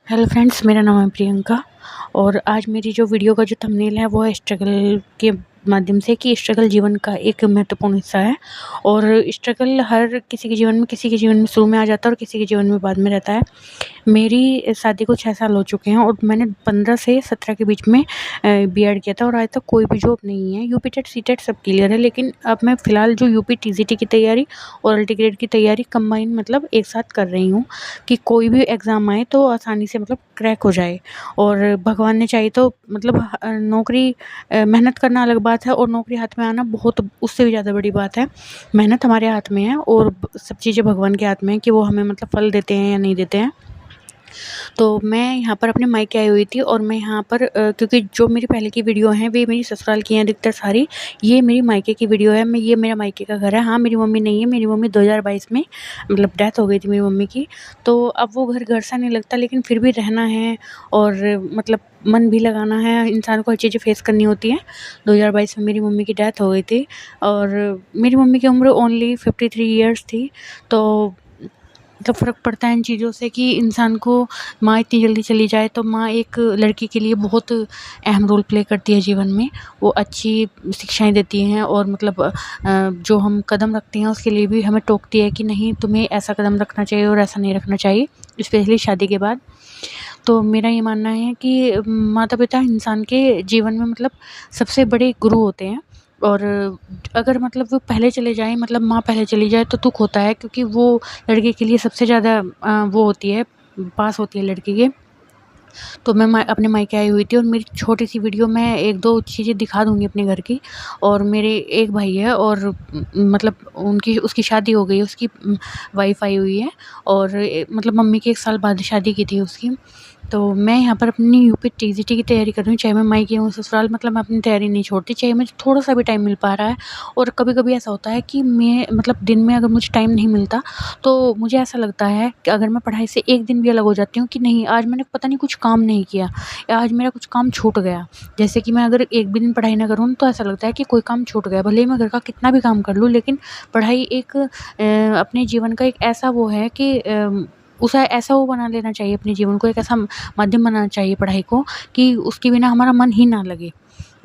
Hello friends, मेरा नाम है प्रियंका और आज मेरी जो वीडियो का जो थंबनेल है वो है स्ट्रगल के माध्यम से कि स्ट्रगल जीवन का एक महत्वपूर्ण हिस्सा है। और स्ट्रगल हर किसी के जीवन में शुरू में आ जाता है और किसी के जीवन में बाद में रहता है। मेरी शादी को 6 साल हो चुके हैं और मैंने 15 से 17 के बीच में बीएड किया था और आज तक कोई भी जॉब नहीं है। यूपी टेट सीटेट सब क्लियर है, लेकिन अब मैं फ़िलहाल जो यूपी टीजीटी की तैयारी और अल्टी ग्रेड की तैयारी कंबाइन मतलब एक साथ कर रही हूँ कि कोई भी एग्ज़ाम आए तो आसानी से मतलब क्रैक हो जाए। और भगवान ने चाही तो मतलब नौकरी मेहनत करना अलग बात है और नौकरी हाथ में आना बहुत उससे भी ज़्यादा बड़ी बात है। मेहनत हमारे हाथ में है और सब चीज़ें भगवान के हाथ में है कि वो हमें मतलब फल देते हैं या नहीं देते हैं। तो मैं यहाँ पर अपने मायके आई हुई थी और मैं यहाँ पर क्योंकि जो मेरी पहले की वीडियो हैं वे मेरी ससुराल की हैं अधिकतर सारी। ये मेरी मायके की वीडियो है। ये मेरा मायके का घर है। हाँ, मेरी मम्मी नहीं है। मेरी मम्मी 2022 में मतलब डेथ हो गई थी मेरी मम्मी की। तो अब वो घर सा नहीं लगता, लेकिन फिर भी रहना है और मतलब मन भी लगाना है। इंसान को हर चीज़ें फेस करनी होती हैं। 2022 में मेरी मम्मी की डेथ हो गई थी और मेरी मम्मी की उम्र ओनली 53 ईयर्स थी। तो मतलब फ़र्क पड़ता है इन चीज़ों से कि इंसान को माँ इतनी जल्दी चली जाए तो माँ एक लड़की के लिए बहुत अहम रोल प्ले करती है जीवन में। वो अच्छी शिक्षाएँ देती हैं और मतलब जो हम कदम रखते हैं उसके लिए भी हमें टोकती है कि नहीं, तुम्हें ऐसा कदम रखना चाहिए और ऐसा नहीं रखना चाहिए, स्पेशली शादी के बाद। तो मेरा ये मानना है कि माता-पिता इंसान के जीवन में मतलब सबसे बड़े गुरु होते हैं। और अगर मतलब वो पहले चले जाएँ, मतलब माँ पहले चली जाए तो दुःख होता है, क्योंकि वो लड़के के लिए सबसे ज़्यादा वो होती है, पास होती है लड़के के। तो मैं अपने मायके आई हुई थी और मेरी छोटी-सी वीडियो मैं 1-2 चीज़ें दिखा दूँगी अपने घर की। और मेरे एक भाई है और मतलब उनकी उसकी शादी हो गई है, उसकी वाइफ़ आई हुई है और मतलब मम्मी की 1 साल बाद शादी की थी उसकी। तो मैं यहाँ पर अपनी यूपी टीजीटी की तैयारी कर रही हूँ, चाहे मैं मायके हूँ ससुराल, मतलब मैं अपनी तैयारी नहीं छोड़ती, चाहे मुझे थोड़ा-सा भी टाइम मिल पा रहा है। और कभी-कभी ऐसा होता है कि मैं मतलब दिन में अगर मुझे टाइम नहीं मिलता, तो मुझे ऐसा लगता है कि अगर मैं पढ़ाई से एक दिन भी अलग हो जाती हूँ कि नहीं, आज मैंने पता नहीं कुछ काम नहीं किया या आज मेरा कुछ काम छूट गया। जैसे कि मैं अगर एक भी दिन पढ़ाई ना करूँ तो ऐसा लगता है कि कोई काम छूट गया। भले ही मैं घर का कितना भी काम कर लूँ, लेकिन पढ़ाई एक अपने जीवन का एक ऐसा वो है कि उसे ऐसा वो बना लेना चाहिए, अपने जीवन को एक ऐसा माध्यम बनाना चाहिए पढ़ाई को कि उसके बिना हमारा मन ही ना लगे।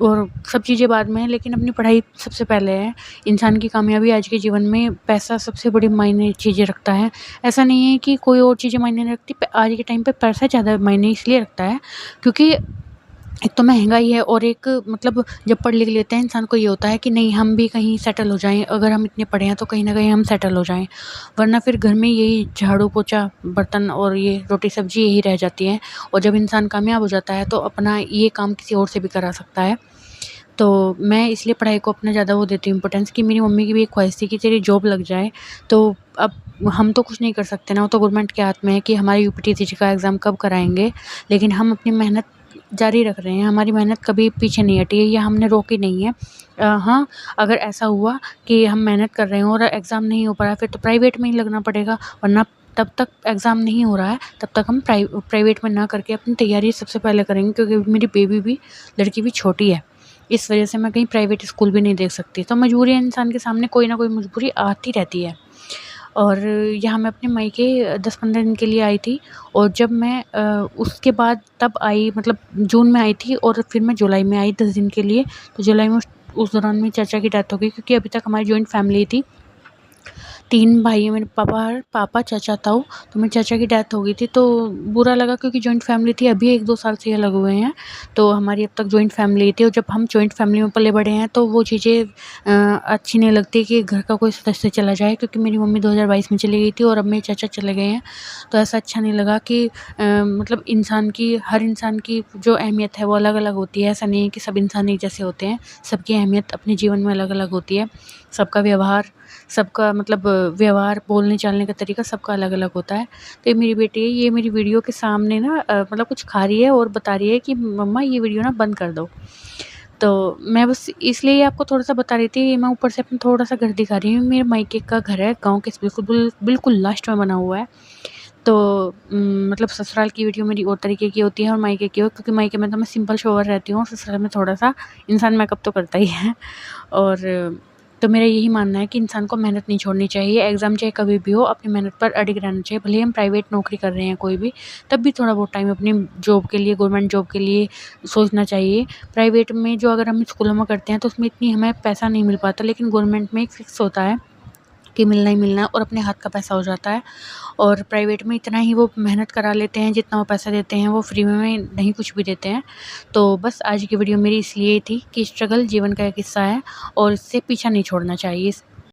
और सब चीज़ें बाद में हैं, लेकिन अपनी पढ़ाई सबसे पहले है। इंसान की कामयाबी आज के जीवन में पैसा सबसे बड़ी मायने चीज़ें रखता है। ऐसा नहीं है कि कोई और चीज़ें मायने नहीं रखती, आज के टाइम पे पैसा ज़्यादा मायने इसलिए रखता है क्योंकि एक तो महँगाई है और एक मतलब जब पढ़ लिख लेते हैं इंसान को ये होता है कि नहीं, हम भी कहीं सेटल हो जाएँ, अगर हम इतने पढ़े हैं तो कहीं न कहीं हम सेटल हो जाएँ। वरना फिर घर में यही झाड़ू, पोछा, बर्तन और ये रोटी सब्ज़ी यही रह जाती है। और जब इंसान कामयाब हो जाता है तो अपना ये काम किसी और से भी करा सकता है। तो मैं इसलिए पढ़ाई को अपना ज़्यादा वो देती हूँ इम्पोर्टेंस कि मेरी मम्मी की भी एक ख्वाहिश थी कि तेरी जॉब लग जाए। तो अब हम तो कुछ नहीं कर सकते ना, वो तो गवर्नमेंट के हाथ में है कि हमारे यूपीटीसीटी का एग्ज़ाम कब कराएँगे। लेकिन हम अपनी मेहनत जारी रख रहे हैं, हमारी मेहनत कभी पीछे नहीं हटी है या हमने रोकी नहीं है। हाँ, अगर ऐसा हुआ कि हम मेहनत कर रहे हों और एग्ज़ाम नहीं हो पा रहा है, फिर तो प्राइवेट में ही लगना पड़ेगा, वरना तब तक एग्ज़ाम नहीं हो रहा है, तब तक हम प्राइवेट में ना करके अपनी तैयारी सबसे पहले करेंगे, क्योंकि मेरी बेबी भी लड़की भी छोटी है। इस वजह से मैं कहीं प्राइवेट स्कूल भी नहीं देख सकती। तो मजबूरी है, इंसान के सामने कोई ना कोई मजबूरी आती रहती है। और यहाँ मैं अपने मायके 10-15 दिन के लिए आई थी और जब मैं उसके बाद तब आई, मतलब जून में आई थी और फिर मैं जुलाई में आई 10 दिन के लिए। तो जुलाई में उस दौरान मेरी चाचा की डेथ हो गई, क्योंकि अभी तक हमारी जॉइंट फैमिली थी। 3 भाई हैं मेरे, पापा, चाचा, ताऊ। तो मेरे चाचा की डेथ हो गई थी, तो बुरा लगा क्योंकि जॉइंट फैमिली थी, अभी 1-2 साल से ही अलग हुए हैं। तो हमारी अब तक जॉइंट फैमिली थी और जब हम जॉइंट फैमिली में पले बड़े हैं तो वो चीज़ें अच्छी नहीं लगती कि घर का कोई सदस्य चला जाए, क्योंकि मेरी मम्मी 2022 में चली गई थी और अब मेरे चाचा चले गए हैं। तो ऐसा अच्छा नहीं लगा कि मतलब हर इंसान की जो अहमियत है वो अलग-अलग होती है। ऐसा नहीं है कि सब इंसान एक जैसे होते हैं, सबकी अहमियत अपने जीवन में अलग-अलग होती है। सबका व्यवहार सबका मतलब व्यवहार, बोलने-चालने का तरीका सबका अलग-अलग होता है। तो ये मेरी बेटी है, ये मेरी वीडियो के सामने ना मतलब कुछ खा रही है और बता रही है कि मम्मा ये वीडियो ना बंद कर दो। तो मैं बस इसलिए आपको थोड़ा-सा बता रही थी, मैं ऊपर से अपना थोड़ा-सा घर दिखा रही हूँ। मेरे मायके का घर है, गाँव के बिल्कुल लास्ट में बना हुआ है। तो मतलब ससुराल की वीडियो मेरी और तरीके की होती है और मायके की, क्योंकि मायके में तो मैं सिंपल सोबर रहती हूँ और ससुराल में थोड़ा-सा इंसान मेकअप तो करता ही है। और तो मेरा यही मानना है कि इंसान को मेहनत नहीं छोड़नी चाहिए। एग्ज़ाम चाहे कभी भी हो, अपनी मेहनत पर अडिग रहना चाहिए। भले ही हम प्राइवेट नौकरी कर रहे हैं कोई भी, तब भी थोड़ा बहुत टाइम अपनी जॉब के लिए, गवर्नमेंट जॉब के लिए सोचना चाहिए। प्राइवेट में जो अगर हम स्कूलों में करते हैं तो उसमें इतनी हमें पैसा नहीं मिल पाता, लेकिन गवर्नमेंट में एक फ़िक्स होता है कि मिलना ही मिलना है और अपने हाथ का पैसा हो जाता है। और प्राइवेट में इतना ही वो मेहनत करा लेते हैं, जितना वो पैसा देते हैं वो फ्री में नहीं कुछ भी देते हैं। तो बस आज की वीडियो मेरी इसलिए थी कि स्ट्रगल जीवन का एक हिस्सा है और इससे पीछा नहीं छोड़ना चाहिए।